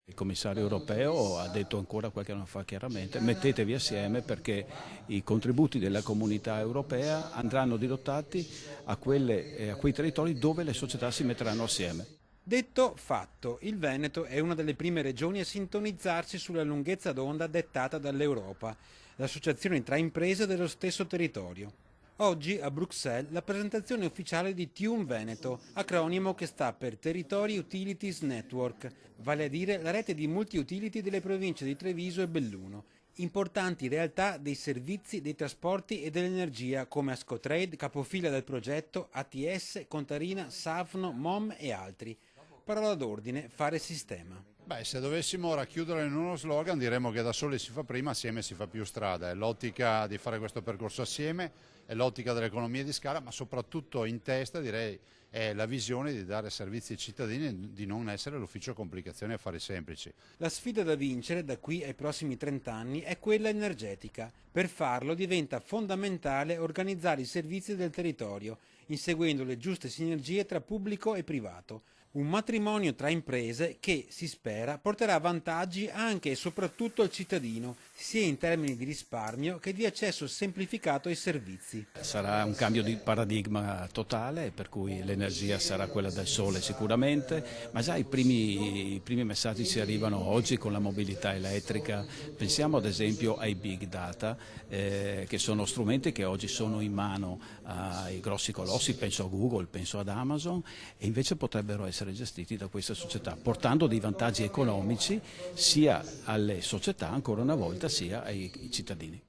Il commissario europeo ha detto ancora qualche anno fa chiaramente: mettetevi assieme perché i contributi della comunità europea andranno dirottati a quei territori dove le società si metteranno assieme. Detto, fatto, il Veneto è una delle prime regioni a sintonizzarsi sulla lunghezza d'onda dettata dall'Europa, l'associazione tra imprese dello stesso territorio. Oggi a Bruxelles la presentazione ufficiale di TUN Veneto, acronimo che sta per Territory Utilities Network, vale a dire la rete di multi-utility delle province di Treviso e Belluno, importanti realtà dei servizi, dei trasporti e dell'energia come Ascotrade, capofila del progetto, ATS, Contarina, Safno, MOM e altri. Parola d'ordine, fare sistema. Beh, se dovessimo racchiudere in uno slogan diremmo che da soli si fa prima, assieme si fa più strada. È l'ottica di fare questo percorso assieme, è l'ottica dell'economia di scala, ma soprattutto in testa direi è la visione di dare servizi ai cittadini e di non essere l'ufficio complicazioni e affari semplici. La sfida da vincere da qui ai prossimi 30 anni è quella energetica. Per farlo diventa fondamentale organizzare i servizi del territorio, inseguendo le giuste sinergie tra pubblico e privato. Un matrimonio tra imprese che, si spera, porterà vantaggi anche e soprattutto al cittadino, sia in termini di risparmio che di accesso semplificato ai servizi. Sarà un cambio di paradigma totale, per cui l'energia sarà quella del sole sicuramente, ma già i primi messaggi ci arrivano oggi con la mobilità elettrica. Pensiamo ad esempio ai big data, che sono strumenti che oggi sono in mano ai grossi colossi, penso a Google, penso ad Amazon, e invece potrebbero essere gestiti da queste società, portando dei vantaggi economici sia alle società, ancora una volta, sia ai cittadini.